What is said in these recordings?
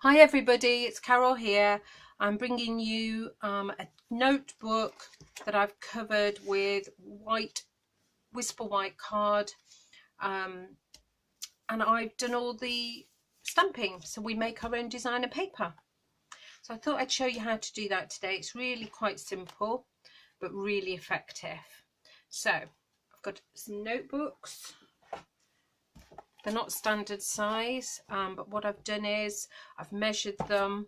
Hi everybody, it's Carol here. I'm bringing you a notebook that I've covered with Whisper White card, and I've done all the stamping, so we make our own designer paper. So I thought I'd show you how to do that today. It's really quite simple but really effective. So I've got some notebooks. They're not standard size, but what I've done is I've measured them,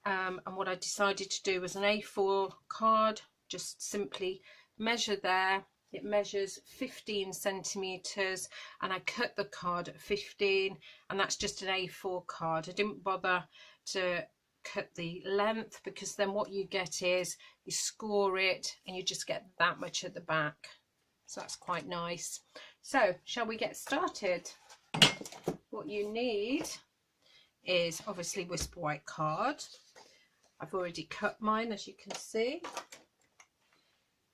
and what I decided to do was an A4 card. Just simply measure there. It measures 15 centimeters, and I cut the card at 15, and that's just an A4 card. I didn't bother to cut the length because then what you get is you score it and you just get that much at the back. So that's quite nice. So shall we get started? What you need is obviously Whisper White card. I've already cut mine, as you can see.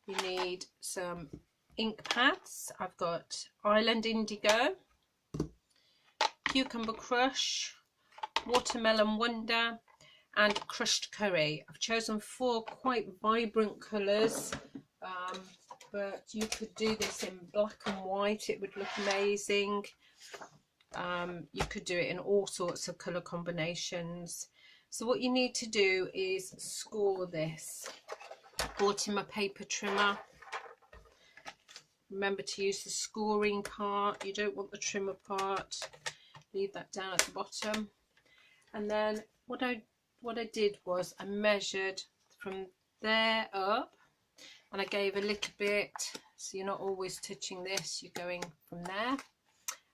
You need some ink pads. I've got Island Indigo, Cucumber Crush, Watermelon Wonder and Crushed Curry. I've chosen 4 quite vibrant colours, but you could do this in black and white. It would look amazing. You could do it in all sorts of colour combinations. So what you need to do is score this. Brought in my paper trimmer. Remember to use the scoring part. You don't want the trimmer part. Leave that down at the bottom. And then what I did was I measured from there up, and I gave a little bit, so you're not always touching this, you're going from there.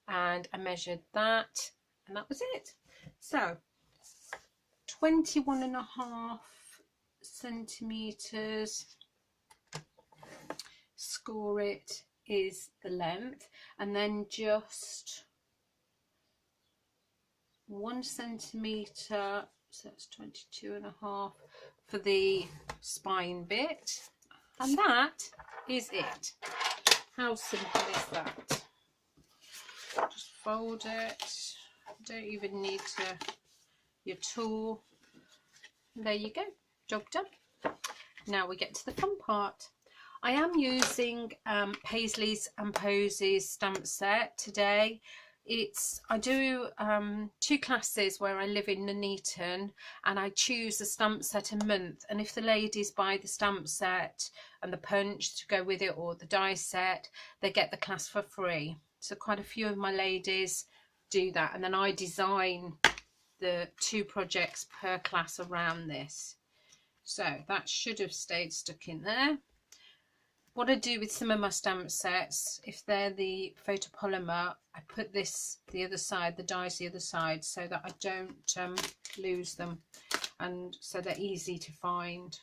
And I measured that, and that was it. So 21.5 centimeters, score it, is the length, and then just 1 centimeter, so that's 22.5 for the spine bit, and that is it. How simple is that? Just fold it. Don't even need your tool. There you go, job done. Now we get to the fun part. I am using Paisley's and Posies stamp set today. I do 2 classes where I live in Nuneaton, and I choose a stamp set a month, and if the ladies buy the stamp set and the punch to go with it, or the die set, they get the class for free. So quite a few of my ladies do that, and then I design the 2 projects per class around this. So that should have stayed stuck in there. What I do with some of my stamp sets, if they're the photopolymer, I put this the other side, the dies the other side, so that I don't lose them, and so they're easy to find.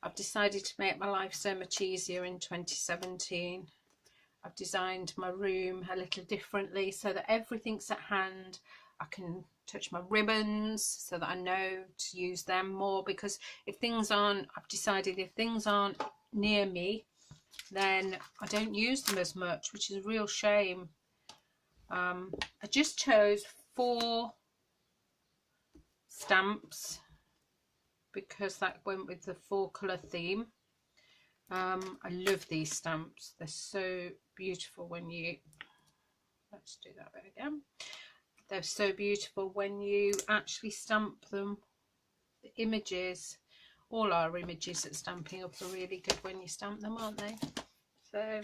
I've decided to make my life so much easier in 2017. I've designed my room a little differently so that everything's at hand. I can touch my ribbons so that I know to use them more, because if things aren't, I've decided if things aren't near me, then I don't use them as much, which is a real shame. I just chose 4 stamps because that went with the 4 colour theme. I love these stamps. They're so beautiful when you, let's do that bit again. They're so beautiful when you actually stamp them. The images, all our images at Stampin' Up are really good when you stamp them, aren't they? So,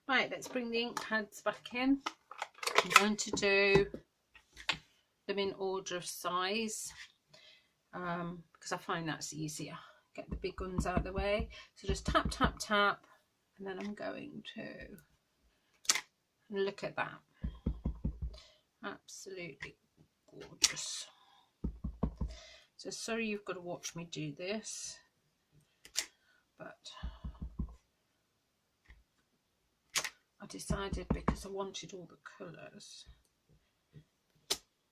right, let's bring the ink pads back in. I'm going to do them in order of size, because I find that's easier. Get the big ones out of the way. So just tap, tap, tap, and then I'm going to look at that. Absolutely gorgeous. So sorry you've got to watch me do this, but I decided because I wanted all the colours.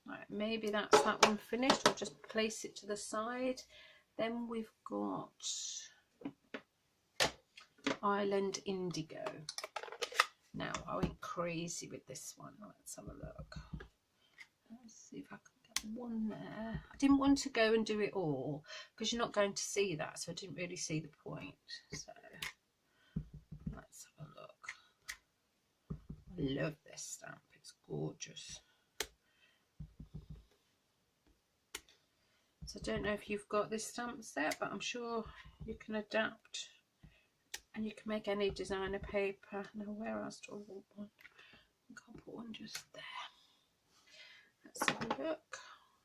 Right, maybe that's that one finished. I'll just place it to the side. Then we've got Island Indigo. Now I went crazy with this one. Let's have a look. Let's see if I can get one there. I didn't want to go and do it all because you're not going to see that, so I didn't really see the point. So let's have a look. I love this stamp, it's gorgeous. So I don't know if you've got this stamp set, but I'm sure you can adapt and you can make any designer paper. Now where else do I want one? I think I'll put one just there. Let's have a look.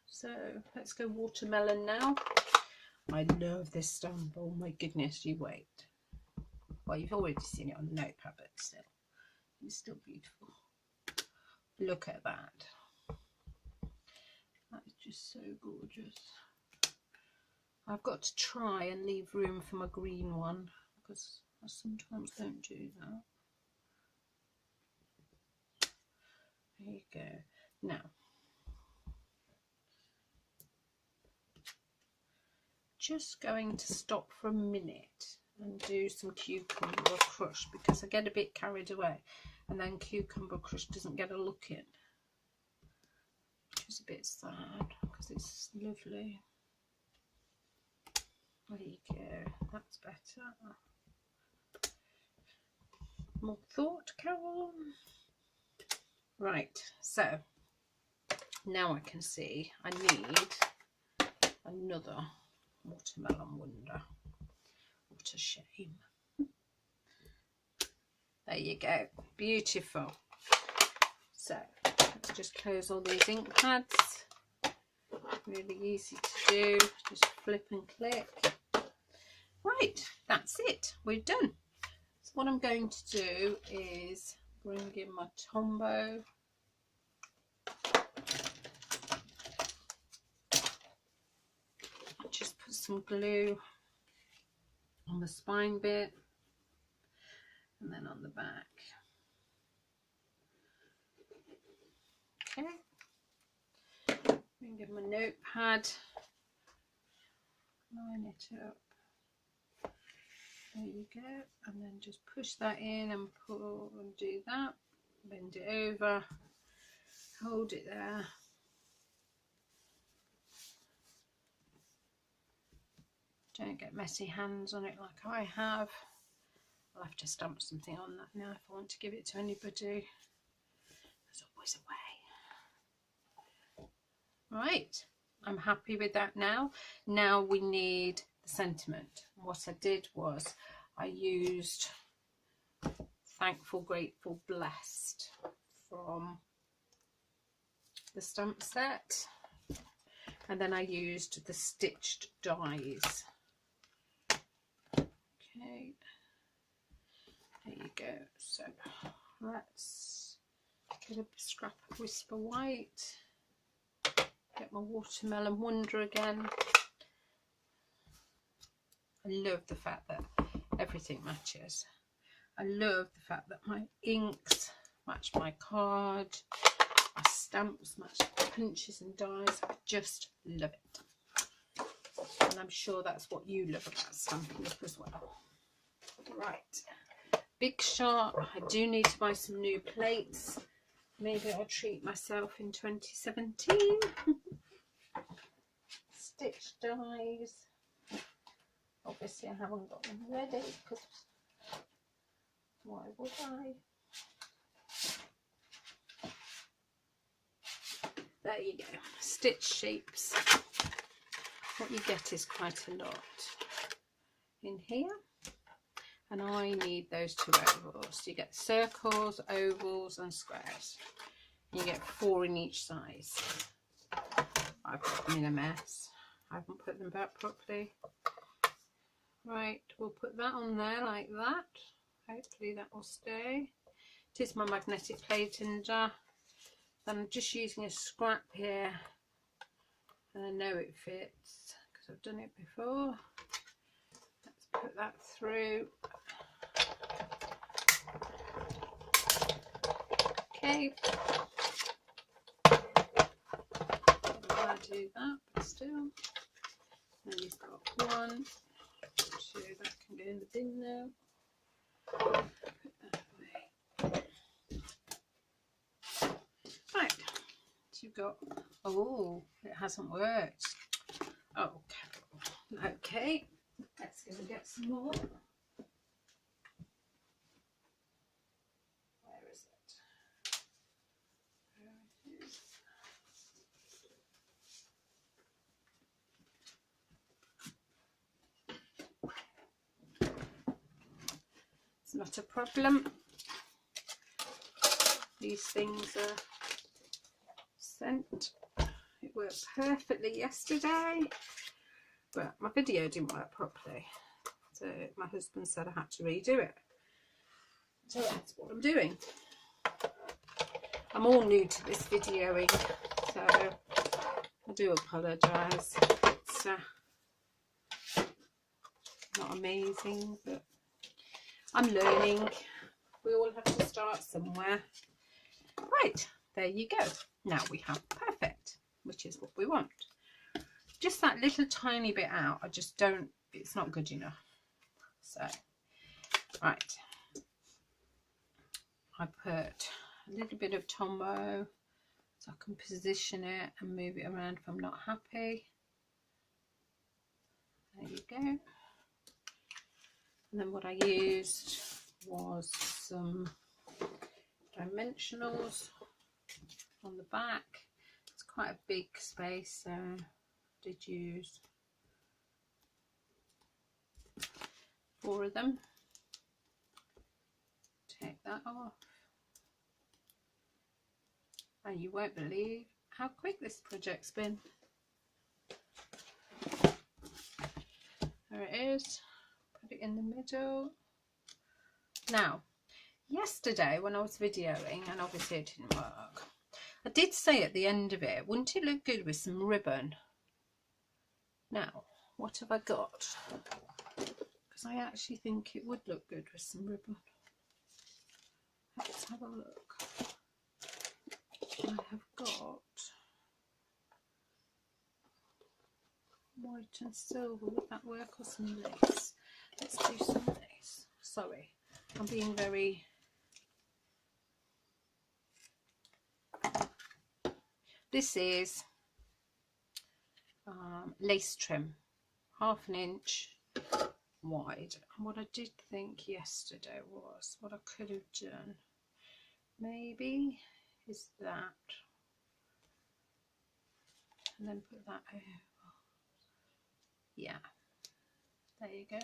So let's go watermelon now. I love this stamp. Oh my goodness, you wait. Well, you've already seen it on the notepad, but still, it's still beautiful. Look at that. That is just so gorgeous. I've got to try and leave room for my green one because I sometimes don't do that. There you go. Now, just going to stop for a minute and do some cucumber crush because I get a bit carried away and then cucumber crush doesn't get a look in, which is a bit sad because it's lovely. There you go, that's better. More thought, Carol. Right, so now I can see I need another watermelon wonder. What a shame. There you go, beautiful. So let's just close all these ink pads. Really easy to do, just flip and click. Right, that's it, we're done. So what I'm going to do is bring in my Tombow. Just put some glue on the spine bit and then on the back. Okay, bring in my notepad, line it up. There you go, and then just push that in and pull and do that. Bend it over, hold it there. Don't get messy hands on it like I have. I'll have to stamp something on that now if I want to give it to anybody. There's always a way. Right, I'm happy with that now. Now we need the sentiment. What I did was I used Thankful, Grateful, Blessed from the stamp set, and then I used the stitched dies. Okay, there you go. So let's get a scrap of Whisper White, get my watermelon wonder again. I love the fact that everything matches. I love the fact that my inks match my card, my stamps match the punches and dies. I just love it. And I'm sure that's what you love about Stampin' Up as well. Right, big shot. I do need to buy some new plates. Maybe I'll treat myself in 2017. Stitch dies. Obviously I haven't got them ready because why would I? There you go, stitch shapes. What you get is quite a lot in here, and I need those two ovals. You get circles, ovals and squares. You get 4 in each size. I've got them in a mess. I haven't put them back properly. Right, we'll put that on there like that. Hopefully that will stay. It is my magnetic plate, and then I'm just using a scrap here, and I know it fits because I've done it before. Let's put that through. Okay. I'll do that, but still. Then you've got 1, 2, that can go in the bin now. Put that away. Right, so you've got Oh, it hasn't worked. Oh, okay. Let's go and get some more. Where is it? There it is. It's not a problem. These things are sent. It worked perfectly yesterday, but my video didn't work properly, so my husband said I had to redo it. So that's what I'm doing. I'm all new to this videoing, so I do apologise. It's not amazing, but I'm learning. We all have to start somewhere. Right, there you go. Now we have perfect, which is what we want. Just that little tiny bit out, I just don't, it's not good enough. So, right. I put a little bit of Tombow so I can position it and move it around if I'm not happy. There you go. And then what I used was some dimensionals on the back. It's quite a big space, so I did use 4 of them. Take that off. And you won't believe how quick this project's been. There it is. Put it in the middle. Now, yesterday when I was videoing, and obviously it didn't work, I did say at the end of it, wouldn't it look good with some ribbon? Now, what have I got? Because I actually think it would look good with some ribbon. Let's have a look. I have got white and silver. Would that work, or some lace? Let's do some lace. Sorry, I'm being very... This is lace trim, 1/2 inch wide. And what I did think yesterday was, what I could have done maybe is that, and then put that over. Yeah, there you go.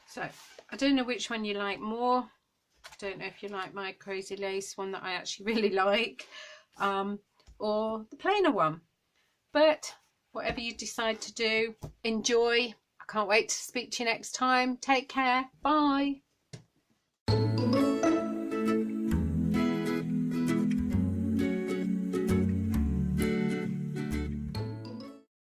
So I don't know which one you like more. I don't know if you like my crazy lace one that I actually really like, or the plainer one, but whatever you decide to do, enjoy. I can't wait to speak to you next time. Take care. Bye.